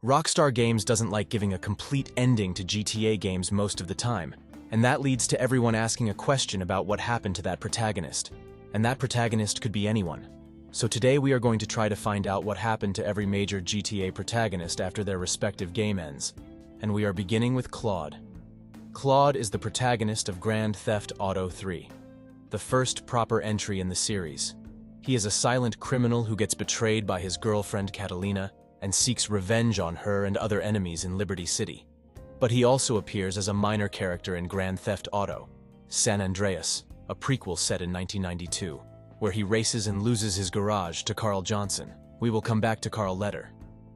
Rockstar Games doesn't like giving a complete ending to GTA games most of the time, and that leads to everyone asking a question about what happened to that protagonist. And that protagonist could be anyone. So today we are going to try to find out what happened to every major GTA protagonist after their respective game ends. And we are beginning with Claude. Claude is the protagonist of Grand Theft Auto 3, the first proper entry in the series. He is a silent criminal who gets betrayed by his girlfriend Catalina and seeks revenge on her and other enemies in Liberty City. But he also appears as a minor character in Grand Theft Auto, San Andreas, a prequel set in 1992, where he races and loses his garage to Carl Johnson. We will come back to Carl later.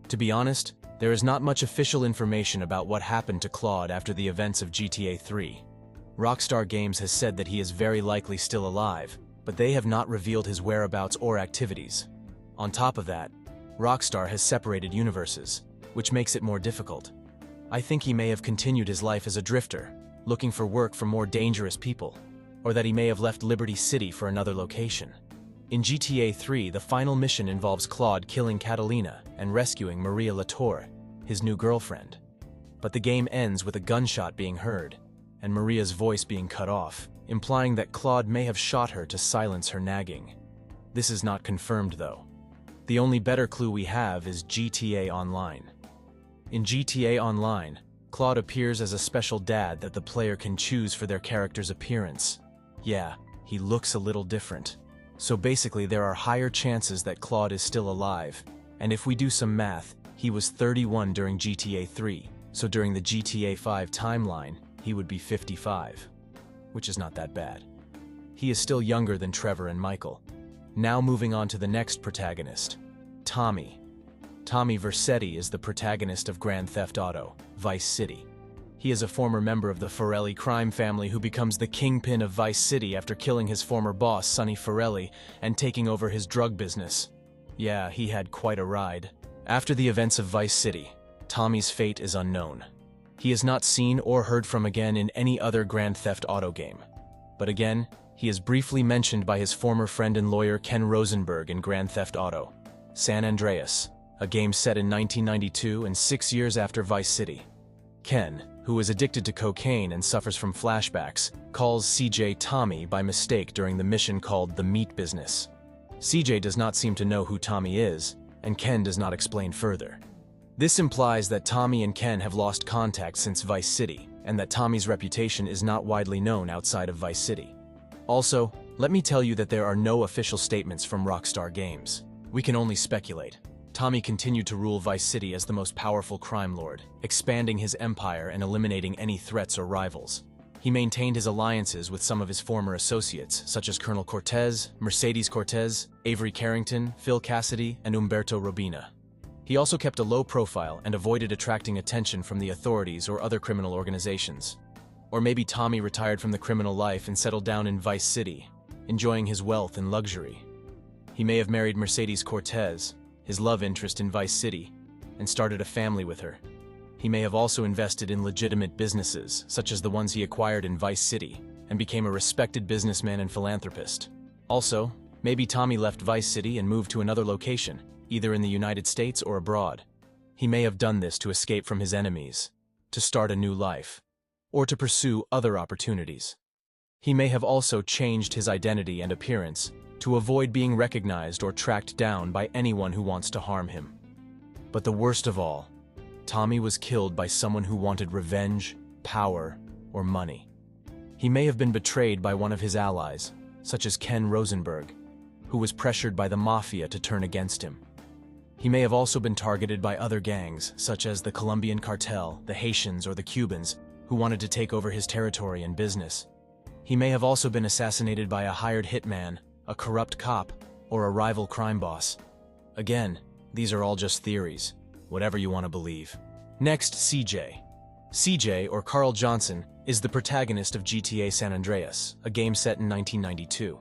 To be honest, there is not much official information about what happened to Claude after the events of GTA 3. Rockstar Games has said that he is very likely still alive, but they have not revealed his whereabouts or activities. On top of that, Rockstar has separated universes, which makes it more difficult. I think he may have continued his life as a drifter, looking for work from more dangerous people, or that he may have left Liberty City for another location. In GTA 3, the final mission involves Claude killing Catalina and rescuing Maria Latour, his new girlfriend. But the game ends with a gunshot being heard, and Maria's voice being cut off, implying that Claude may have shot her to silence her nagging. This is not confirmed though. The only better clue we have is GTA Online. In GTA Online, Claude appears as a special dad that the player can choose for their character's appearance. Yeah, he looks a little different. So basically there are higher chances that Claude is still alive, and if we do some math, he was 31 during GTA 3, so during the GTA 5 timeline, he would be 55. Which is not that bad. He is still younger than Trevor and Michael. Now moving on to the next protagonist, Tommy. Tommy Vercetti is the protagonist of Grand Theft Auto, Vice City. He is a former member of the Forelli crime family who becomes the kingpin of Vice City after killing his former boss, Sonny Forelli, and taking over his drug business. Yeah, he had quite a ride. After the events of Vice City, Tommy's fate is unknown. He is not seen or heard from again in any other Grand Theft Auto game. But again, he is briefly mentioned by his former friend and lawyer Ken Rosenberg in Grand Theft Auto, San Andreas, a game set in 1992 and 6 years after Vice City. Ken, who is addicted to cocaine and suffers from flashbacks, calls CJ Tommy by mistake during the mission called The Meat Business. CJ does not seem to know who Tommy is, and Ken does not explain further. This implies that Tommy and Ken have lost contact since Vice City, and that Tommy's reputation is not widely known outside of Vice City. Also, let me tell you that there are no official statements from Rockstar Games. We can only speculate. Tommy continued to rule Vice City as the most powerful crime lord, expanding his empire and eliminating any threats or rivals. He maintained his alliances with some of his former associates, such as Colonel Cortez, Mercedes Cortez, Avery Carrington, Phil Cassidy, and Umberto Robina. He also kept a low profile and avoided attracting attention from the authorities or other criminal organizations. Or maybe Tommy retired from the criminal life and settled down in Vice City, enjoying his wealth and luxury. He may have married Mercedes Cortez, his love interest in Vice City, and started a family with her. He may have also invested in legitimate businesses, such as the ones he acquired in Vice City, and became a respected businessman and philanthropist. Also, maybe Tommy left Vice City and moved to another location, either in the United States or abroad. He may have done this to escape from his enemies, to start a new life, or to pursue other opportunities. He may have also changed his identity and appearance to avoid being recognized or tracked down by anyone who wants to harm him. But the worst of all, Tommy was killed by someone who wanted revenge, power, or money. He may have been betrayed by one of his allies, such as Ken Rosenberg, who was pressured by the mafia to turn against him. He may have also been targeted by other gangs, such as the Colombian cartel, the Haitians, or the Cubans, who wanted to take over his territory and business. He may have also been assassinated by a hired hitman, a corrupt cop, or a rival crime boss. Again, these are all just theories, whatever you want to believe. Next, CJ. CJ, or Carl Johnson, is the protagonist of GTA San Andreas, a game set in 1992.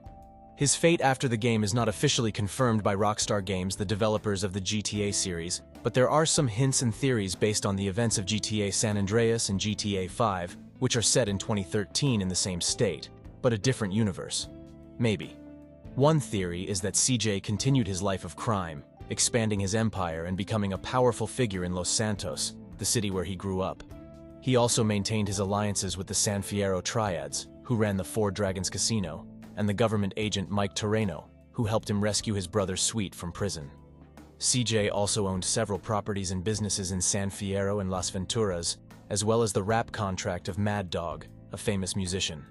His fate after the game is not officially confirmed by Rockstar Games, the developers of the GTA series, but there are some hints and theories based on the events of GTA San Andreas and GTA 5, which are set in 2013 in the same state, but a different universe. Maybe. One theory is that CJ continued his life of crime, expanding his empire and becoming a powerful figure in Los Santos, the city where he grew up. He also maintained his alliances with the San Fierro triads, who ran the Four Dragons Casino, and the government agent Mike Terreno, who helped him rescue his brother Sweet from prison. CJ also owned several properties and businesses in San Fierro and Las Venturas, as well as the rap contract of Mad Dog, a famous musician.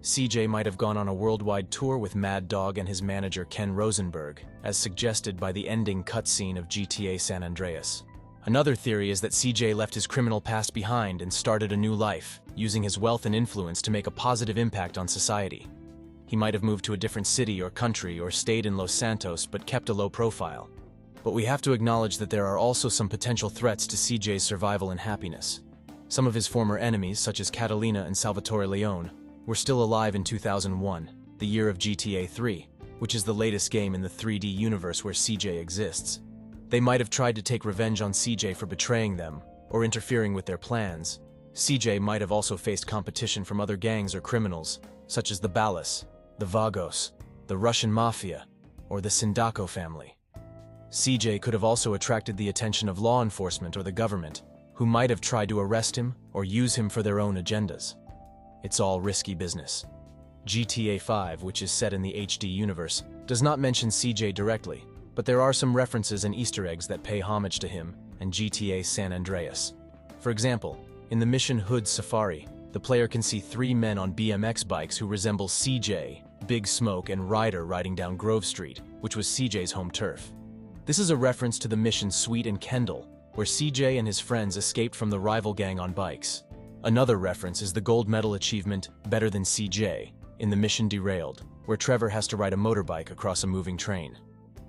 CJ might have gone on a worldwide tour with Mad Dog and his manager Ken Rosenberg, as suggested by the ending cutscene of GTA San Andreas. Another theory is that CJ left his criminal past behind and started a new life, using his wealth and influence to make a positive impact on society. He might have moved to a different city or country or stayed in Los Santos but kept a low profile. But we have to acknowledge that there are also some potential threats to CJ's survival and happiness. Some of his former enemies, such as Catalina and Salvatore Leone, were still alive in 2001, the year of GTA 3, which is the latest game in the 3D universe where CJ exists. They might have tried to take revenge on CJ for betraying them or interfering with their plans. CJ might have also faced competition from other gangs or criminals, such as the Ballas, the Vagos, the Russian Mafia, or the Sindaco family. CJ could have also attracted the attention of law enforcement or the government, who might have tried to arrest him or use him for their own agendas. It's all risky business. GTA 5, which is set in the HD universe, does not mention CJ directly, but there are some references and Easter eggs that pay homage to him and GTA San Andreas. For example, in the mission Hood Safari, the player can see 3 men on BMX bikes who resemble CJ, Big Smoke, and Ryder riding down Grove Street, which was CJ's home turf. This is a reference to the mission Sweet and Kendall, where CJ and his friends escaped from the rival gang on bikes. Another reference is the gold medal achievement Better Than CJ in the mission Derailed, where Trevor has to ride a motorbike across a moving train.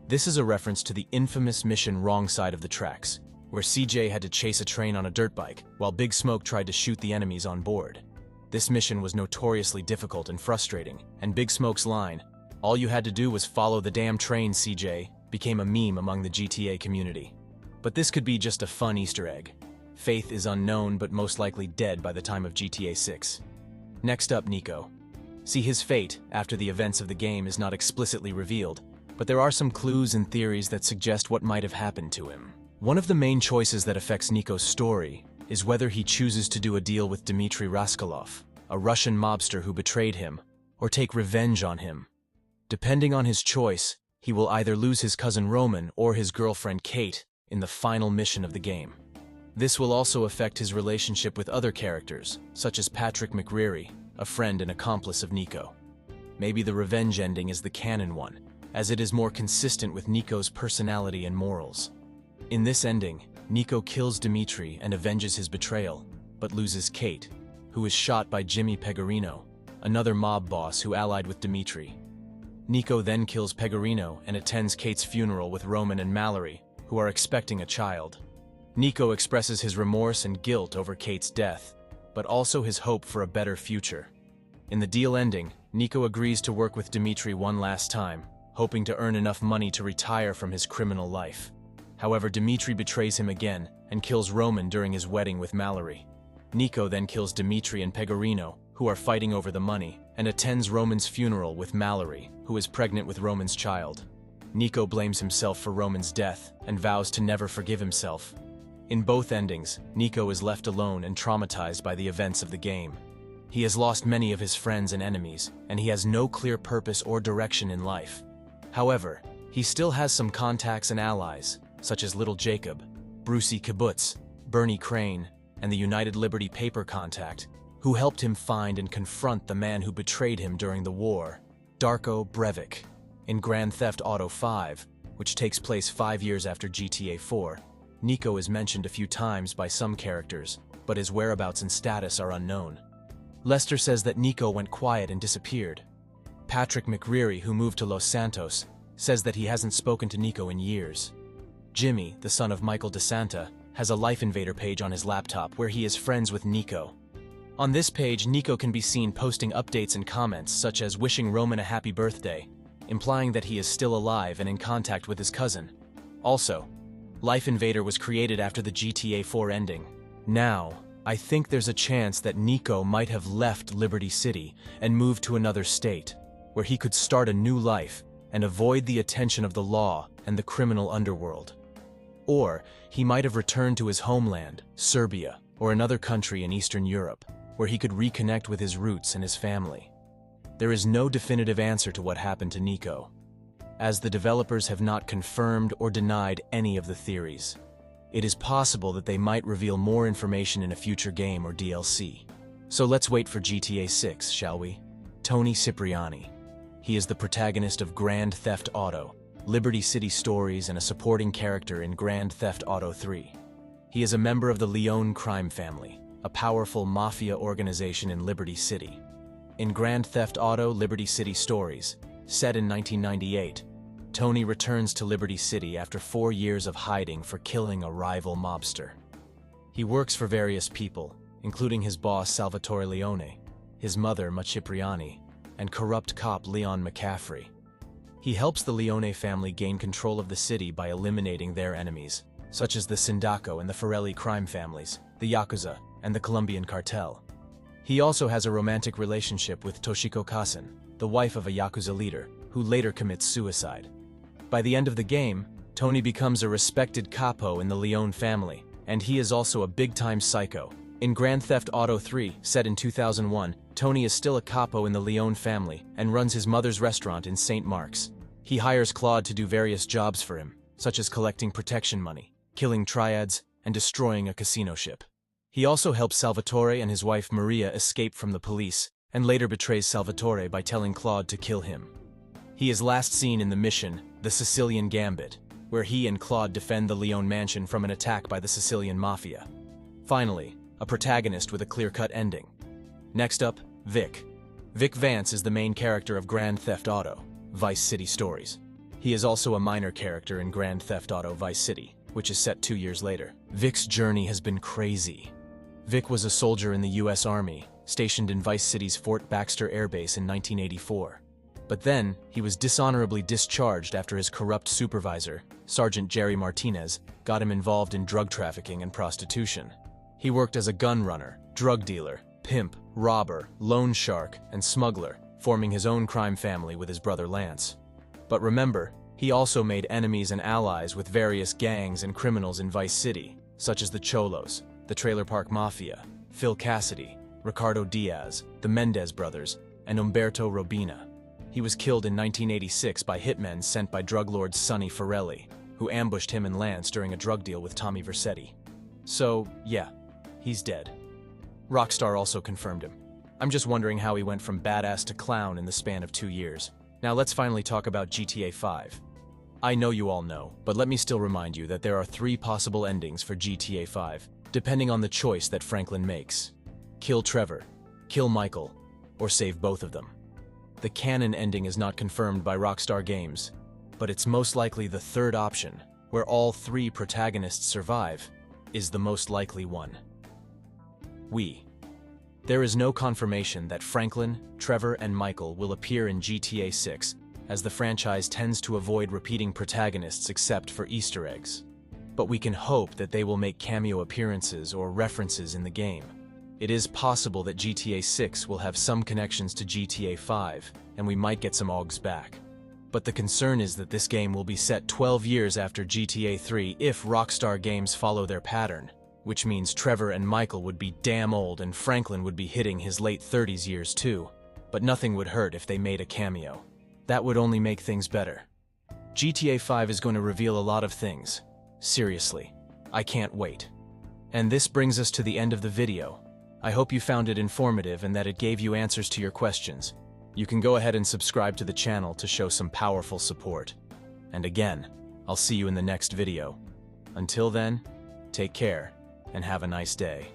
This is a reference to the infamous mission Wrong Side of the Tracks, where CJ had to chase a train on a dirt bike while Big Smoke tried to shoot the enemies on board. This mission was notoriously difficult and frustrating, and Big Smoke's line, "All you had to do was follow the damn train, CJ," became a meme among the GTA community. But this could be just a fun Easter egg. Faith is unknown but most likely dead by the time of GTA 6. Next up, Nico. See, his fate, after the events of the game, is not explicitly revealed, but there are some clues and theories that suggest what might have happened to him. One of the main choices that affects Nico's story is whether he chooses to do a deal with Dmitry Raskolov, a Russian mobster who betrayed him, or take revenge on him. Depending on his choice, he will either lose his cousin Roman or his girlfriend Kate in the final mission of the game. This will also affect his relationship with other characters, such as Patrick McReary, a friend and accomplice of Nico. Maybe the revenge ending is the canon one, as it is more consistent with Nico's personality and morals. In this ending, Nico kills Dmitry and avenges his betrayal, but loses Kate, who is shot by Jimmy Pegorino, another mob boss who allied with Dmitry. Nico then kills Pegorino and attends Kate's funeral with Roman and Mallory, who are expecting a child. Nico expresses his remorse and guilt over Kate's death, but also his hope for a better future. In the deal ending, Nico agrees to work with Dmitry one last time, hoping to earn enough money to retire from his criminal life. However, Dmitry betrays him again and kills Roman during his wedding with Mallory. Nico then kills Dmitry and Pegorino, who are fighting over the money, and attends Roman's funeral with Mallory, who is pregnant with Roman's child. Nico blames himself for Roman's death and vows to never forgive himself. In both endings, Nico is left alone and traumatized by the events of the game. He has lost many of his friends and enemies, and he has no clear purpose or direction in life. However, he still has some contacts and allies, such as Little Jacob, Brucey Kibbutz, Bernie Crane, and the United Liberty Paper Contact, who helped him find and confront the man who betrayed him during the war, Darko Breivik. In Grand Theft Auto 5, which takes place 5 years after GTA 4, Nico is mentioned a few times by some characters, but his whereabouts and status are unknown. Lester says that Nico went quiet and disappeared. Patrick McReary, who moved to Los Santos, says that he hasn't spoken to Nico in years. Jimmy, the son of Michael DeSanta, has a Life Invader page on his laptop where he is friends with Nico. On this page, Nico can be seen posting updates and comments such as wishing Roman a happy birthday, implying that he is still alive and in contact with his cousin. Also, Life Invader was created after the GTA 4 ending. Now, I think there's a chance that Nico might have left Liberty City and moved to another state, where he could start a new life, and avoid the attention of the law and the criminal underworld. Or he might have returned to his homeland, Serbia, or another country in Eastern Europe, where he could reconnect with his roots and his family. There is no definitive answer to what happened to Nico, as the developers have not confirmed or denied any of the theories. It is possible that they might reveal more information in a future game or DLC. So let's wait for GTA 6, shall we? Tony Cipriani. He is the protagonist of Grand Theft Auto, Liberty City Stories, and a supporting character in Grand Theft Auto 3. He is a member of the Leone crime family, a powerful mafia organization in Liberty City. In Grand Theft Auto Liberty City Stories, set in 1998, Tony returns to Liberty City after 4 years of hiding for killing a rival mobster. He works for various people, including his boss Salvatore Leone, his mother Ma Cipriani, and corrupt cop Leon McCaffrey. He helps the Leone family gain control of the city by eliminating their enemies, such as the Sindaco and the Forelli crime families, the Yakuza, and the Colombian cartel. He also has a romantic relationship with Toshiko Kasen, the wife of a Yakuza leader, who later commits suicide. By the end of the game, Tony becomes a respected capo in the Leone family, and he is also a big-time psycho. In Grand Theft Auto 3, set in 2001, Tony is still a capo in the Leone family and runs his mother's restaurant in St. Mark's. He hires Claude to do various jobs for him, such as collecting protection money, killing triads, and destroying a casino ship. He also helps Salvatore and his wife Maria escape from the police, and later betrays Salvatore by telling Claude to kill him. He is last seen in the mission, The Sicilian Gambit, where he and Claude defend the Leone mansion from an attack by the Sicilian mafia. Finally, a protagonist with a clear-cut ending. Next up, Vic. Vic Vance is the main character of Grand Theft Auto, Vice City Stories. He is also a minor character in Grand Theft Auto Vice City, which is set 2 years later. Vic's journey has been crazy. Vic was a soldier in the U.S. Army, stationed in Vice City's Fort Baxter Air Base in 1984. But then, he was dishonorably discharged after his corrupt supervisor, Sergeant Jerry Martinez, got him involved in drug trafficking and prostitution. He worked as a gun runner, drug dealer, pimp, robber, loan shark, and smuggler, forming his own crime family with his brother Lance. But remember, he also made enemies and allies with various gangs and criminals in Vice City, such as the Cholos, the Trailer Park Mafia, Phil Cassidy, Ricardo Diaz, the Mendez brothers, and Umberto Robina. He was killed in 1986 by hitmen sent by drug lord Sonny Forelli, who ambushed him and Lance during a drug deal with Tommy Vercetti. So, yeah, he's dead. Rockstar also confirmed him. I'm just wondering how he went from badass to clown in the span of 2 years. Now let's finally talk about GTA 5. I know you all know, but let me still remind you that there are 3 possible endings for GTA 5, depending on the choice that Franklin makes. Kill Trevor, kill Michael, or save both of them. The canon ending is not confirmed by Rockstar Games, but it's most likely the third option, where all 3 protagonists survive, is the most likely one. There is no confirmation that Franklin, Trevor, and Michael will appear in GTA 6, as the franchise tends to avoid repeating protagonists except for Easter eggs. But we can hope that they will make cameo appearances or references in the game. It is possible that GTA 6 will have some connections to GTA 5, and we might get some OGs back. But the concern is that this game will be set 12 years after GTA 3 if Rockstar Games follow their pattern, which means Trevor and Michael would be damn old and Franklin would be hitting his late 30s years too. But nothing would hurt if they made a cameo. That would only make things better. GTA 5 is going to reveal a lot of things. Seriously, I can't wait. And this brings us to the end of the video. I hope you found it informative and that it gave you answers to your questions. You can go ahead and subscribe to the channel to show some powerful support. And again, I'll see you in the next video. Until then, take care and have a nice day.